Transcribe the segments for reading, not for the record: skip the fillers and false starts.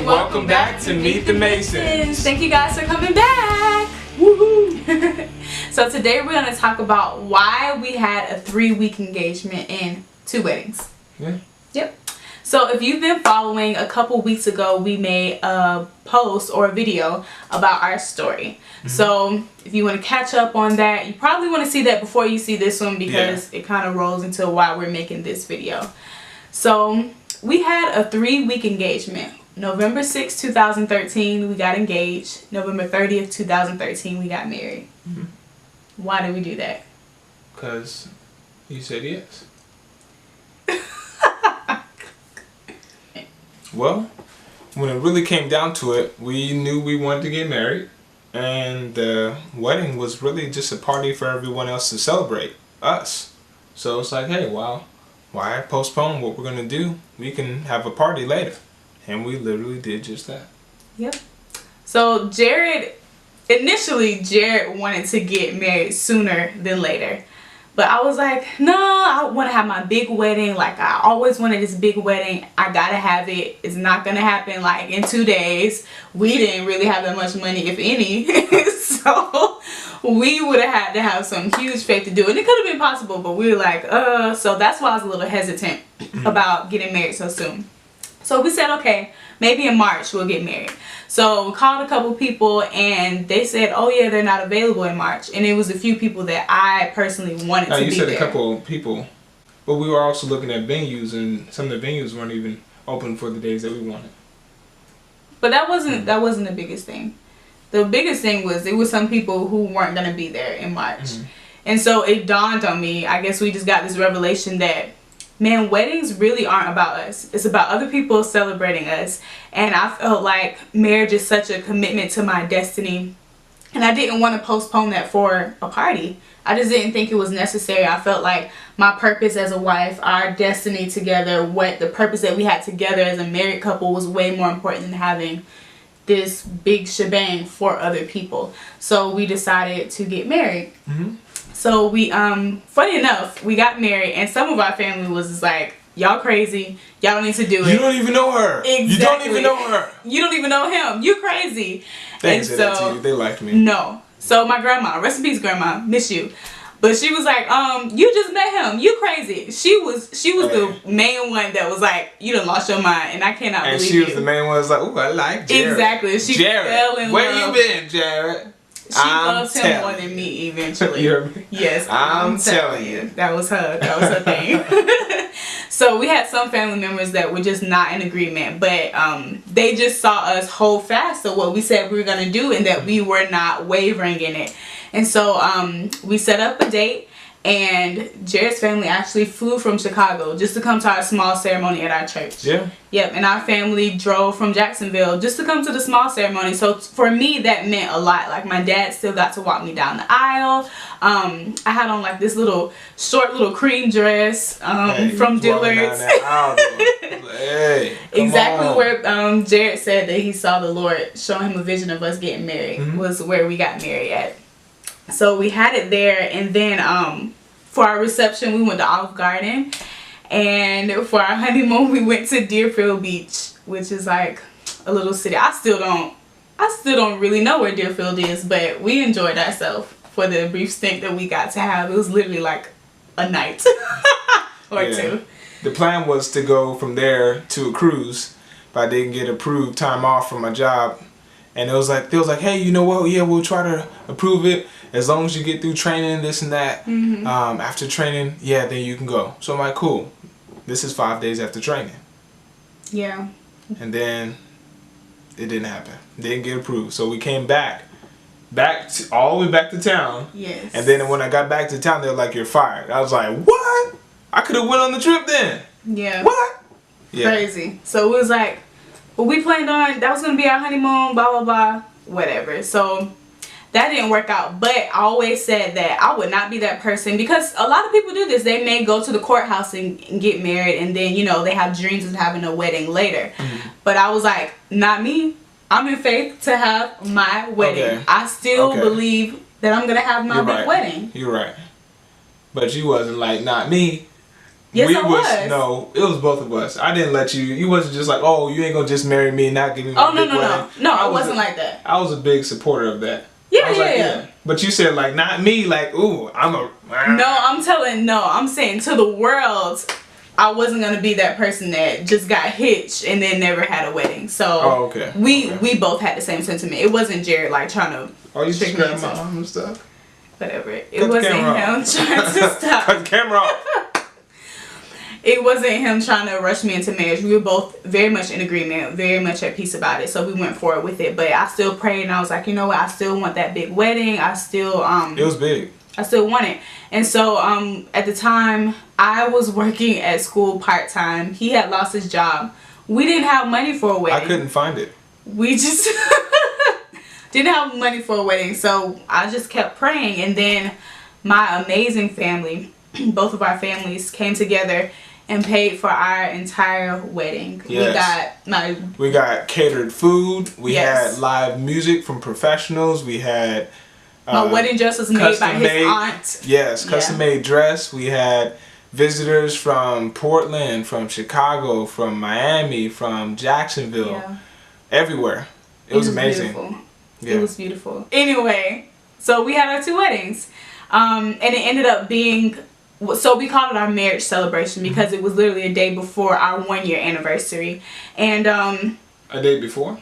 and welcome back to Meet the Masons. Thank you guys for coming back. Woohoo! So today we're going to talk about why we had a 3-week engagement and 2 weddings. Yeah. Yep. So if you've been following, a couple weeks ago we made a post or a video about our story. So if you want to catch up on that, you probably want to see that before you see this one because it kind of rolls into why we're making this video. So we had a 3-week engagement. November 6, 2013, we got engaged. November 30th, 2013, we got married. Why did we do that? Because you said yes. Well, when it really came down to it, we knew we wanted to get married. And the wedding was really just a party for everyone else to celebrate us. So it's like, hey, well, why postpone what we're going to do? We can have a party later. And we literally did just that. Yep. So initially Jared wanted to get married sooner than later. But I was like, no, I want to have my big wedding. Like, I always wanted this big wedding. I got to have it. It's not going to happen like in 2 days. We didn't really have that much money, if any. So we would have had to have some huge faith to do it. And it could have been possible, but we were like, so that's why I was a little hesitant about getting married so soon. So we said, okay, maybe in March we'll get married. So we called a couple people and they said, oh yeah, they're not available in March. And it was a few people that I personally wanted to be there. You said a couple people, but we were also looking at venues, and some of the venues weren't even open for the days that we wanted. But that wasn't the biggest thing. The biggest thing was it was some people who weren't going to be there in March. And so it dawned on me, I guess we just got this revelation that, man, weddings really aren't about us. It's about other people celebrating us. And I felt like marriage is such a commitment to my destiny. And I didn't want to postpone that for a party. I just didn't think it was necessary. I felt like my purpose as a wife, our destiny together, the purpose that we had together as a married couple was way more important than having this big shebang for other people. So we decided to get married. So we, funny enough, we got married and some of our family was just like, y'all crazy. Y'all don't need to do it. You don't even know her. Exactly. You don't even know her. You don't even know him. You crazy. They didn't say that to you. They liked me. No. So my grandma, rest in peace grandma, miss you. But she was like, you just met him. You crazy. She was the main one that was like, you done lost your mind, and I cannot believe it. And she was the main one that was like, ooh, I like Jared. Exactly. She fell in love. Where you been, Jared? She loves him more than me eventually. You heard me? Yes. I'm telling you. That was her thing. So we had some family members that were just not in agreement, but they just saw us hold fast to what we said we were going to do and that we were not wavering in it. And so we set up a date, and Jared's family actually flew from Chicago just to come to our small ceremony at our church. Yeah. Yep, and our family drove from Jacksonville just to come to the small ceremony. So for me, that meant a lot. Like, my dad still got to walk me down the aisle. I had on like this short little cream dress from Dillard's. Exactly where Jared said that he saw the Lord showing him a vision of us getting married was where we got married at. So we had it there, and then for our reception we went to Olive Garden, and for our honeymoon we went to Deerfield Beach, which is like a little city. I still don't really know where Deerfield is, but we enjoyed ourselves for the brief stint that we got to have. It was literally like a night or two. The plan was to go from there to a cruise, but I didn't get approved time off from my job. And they was like, hey, you know what? Yeah, we'll try to approve it as long as you get through training, this and that. After training, yeah, then you can go. So I'm like, cool. This is 5 days after training. Yeah. And then it didn't happen. Didn't get approved. So we came all the way back to town. Yes. And then when I got back to town, they were like, you're fired. I was like, what? I could have went on the trip then. Yeah. What? Yeah. Crazy. So it was like, well, we planned on, that was going to be our honeymoon, blah, blah, blah, whatever. So that didn't work out. But I always said that I would not be that person, because a lot of people do this. They may go to the courthouse and get married, and then, you know, they have dreams of having a wedding later. But I was like, not me. I'm in faith to have my wedding. I still believe that I'm going to have my big wedding. You're right. But you wasn't like, not me. Yes, I was. No, it was both of us. I didn't let you. You wasn't just like, oh, you ain't gonna just marry me and not give me my big wedding. No, I wasn't like that. I was a big supporter of that. Yeah, I was yeah. But you said like, not me. Like, ooh, I'm saying to the world, I wasn't gonna be that person that just got hitched and then never had a wedding. So we both had the same sentiment. It wasn't Jared like trying to. Oh, you just grabbed my arm and stuff. Whatever. It wasn't him trying to stop. Cut the camera off. It wasn't him trying to rush me into marriage. We were both very much in agreement, very much at peace about it. So we went forward with it. But I still prayed and I was like, you know what? I still want that big wedding. I still It was big. I still want it. And so at the time I was working at school part-time. He had lost his job. We didn't have money for a wedding. I couldn't find it. We just didn't have money for a wedding. So I just kept praying, and then my amazing family, both of our families came together and paid for our entire wedding. Yes. We got catered food. We had live music from professionals. We had my wedding dress was made by his aunt. Yes, custom made dress. We had visitors from Portland, from Chicago, from Miami, from Jacksonville, everywhere. It was amazing. Beautiful. Yeah. It was beautiful. Anyway, so we had our 2 weddings, and it ended up being. So we called it our marriage celebration because it was literally a day before our 1-year anniversary. And a day before?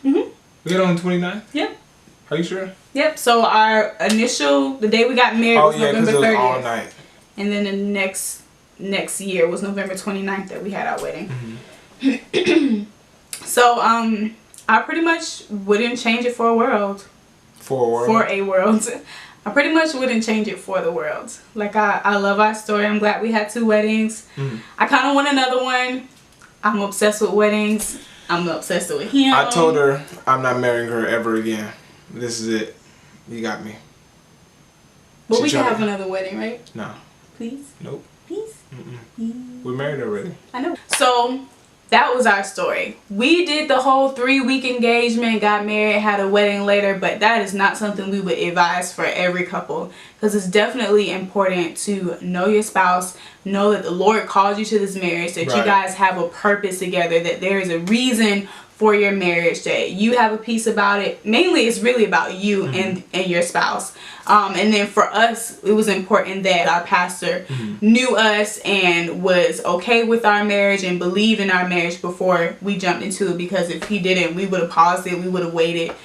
We got on the 29th? Yep. Are you sure? Yep. So the day we got married was November 30th. Was all night. And then the next year was November 29th that we had our wedding. So I pretty much wouldn't change it for a world. For a world? For a world. I pretty much wouldn't change it for the world. Like, I love our story. I'm glad we had 2 weddings. I kind of want another one. I'm obsessed with weddings. I'm obsessed with him. I told her I'm not marrying her ever again. This is it. You got me. But we can have another wedding, right? No. Please? Nope. Please? We're married already. I know. So that was our story. We did the whole 3-week engagement, got married, had a wedding later, but that is not something we would advise for every couple, because it's definitely important to know your spouse, know that the Lord called you to this marriage, that you guys have a purpose together, that there is a reason for your marriage, that you have a peace about it. Mainly it's really about you and your spouse. And then for us, it was important that our pastor knew us and was okay with our marriage and believed in our marriage before we jumped into it, because if he didn't, we would have paused it, we would have waited.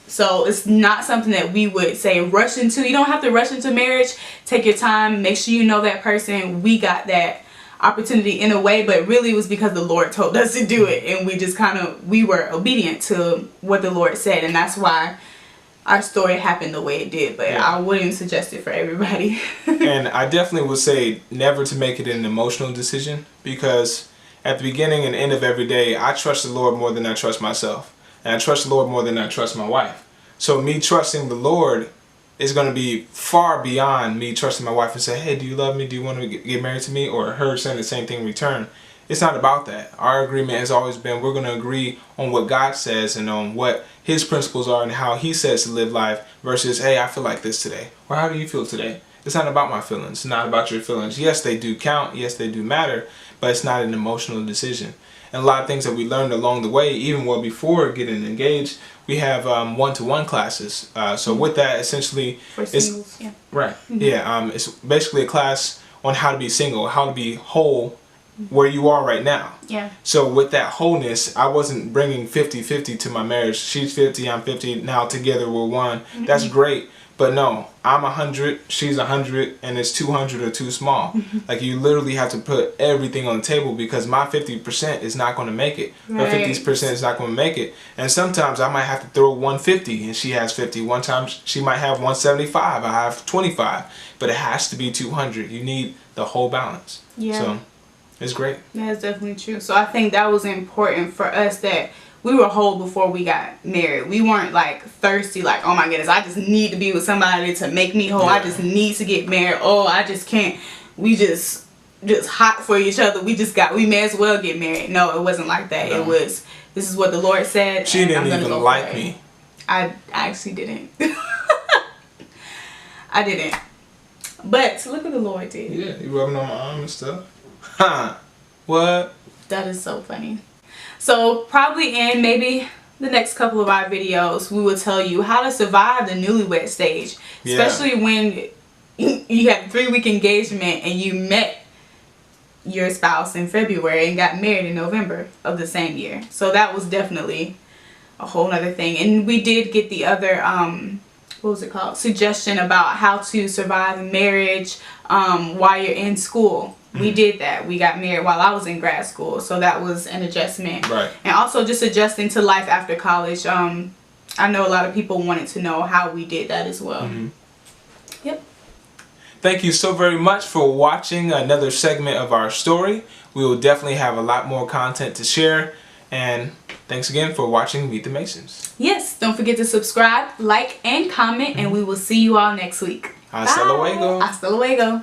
So it's not something that we would say rush into. You don't have to rush into marriage. Take your time, make sure you know that person. We got that opportunity in a way, but really it was because the Lord told us to do it, and we just we were obedient to what the Lord said, and that's why our story happened the way it did. But I wouldn't suggest it for everybody. And I definitely would say never to make it an emotional decision, because at the beginning and end of every day, I trust the Lord more than I trust myself, and I trust the Lord more than I trust my wife. So me trusting the Lord is going to be far beyond me trusting my wife and say, hey, do you love me? Do you want to get married to me? Or her saying the same thing in return. It's not about that. Our agreement has always been, we're going to agree on what God says and on what his principles are and how he says to live life, versus, hey, I feel like this today. Or how do you feel today? It's not about my feelings. It's not about your feelings. Yes, they do count. Yes, they do matter. But it's not an emotional decision. And a lot of things that we learned along the way, even well before getting engaged, we have one-to-one classes. So with that, essentially, for singles, it's basically a class on how to be single, how to be whole where you are right now. Yeah. So with that wholeness, I wasn't bringing 50-50 to my marriage. She's 50, I'm 50. Now together we're one. That's great. But no, I'm 100, she's 100, and it's 200 or too small. Like, you literally have to put everything on the table, because my 50% is not going to make it. Her 50% is not going to make it. And sometimes I might have to throw 150 and she has 50. One time she might have 175, I have 25. But it has to be 200. You need the whole balance. Yeah. So it's great. That's definitely true. So I think that was important for us, that we were whole before we got married. We weren't like thirsty, like, oh my goodness, I just need to be with somebody to make me whole. I just need to get married. Oh, I just can't. We just hot for each other. We may as well get married. No, it wasn't like that. No. It was, this is what the Lord said. She didn't even like me. I actually didn't. I didn't. But look what the Lord did. Yeah, you rubbing on my arm and stuff. Huh. What? That is so funny. So probably in maybe the next couple of our videos, we will tell you how to survive the newlywed stage. Yeah. Especially when you had a 3-week engagement and you met your spouse in February and got married in November of the same year. So that was definitely a whole nother thing. And we did get the other what was it called, suggestion about how to survive marriage while you're in school. We did that. We got married while I was in grad school, so that was an adjustment. Right. And also just adjusting to life after college. I know a lot of people wanted to know how we did that as well. Yep. Thank you so very much for watching another segment of our story. We will definitely have a lot more content to share. And thanks again for watching Meet the Masons. Yes, don't forget to subscribe, like, and comment, and we will see you all next week. Hasta luego. Hasta luego.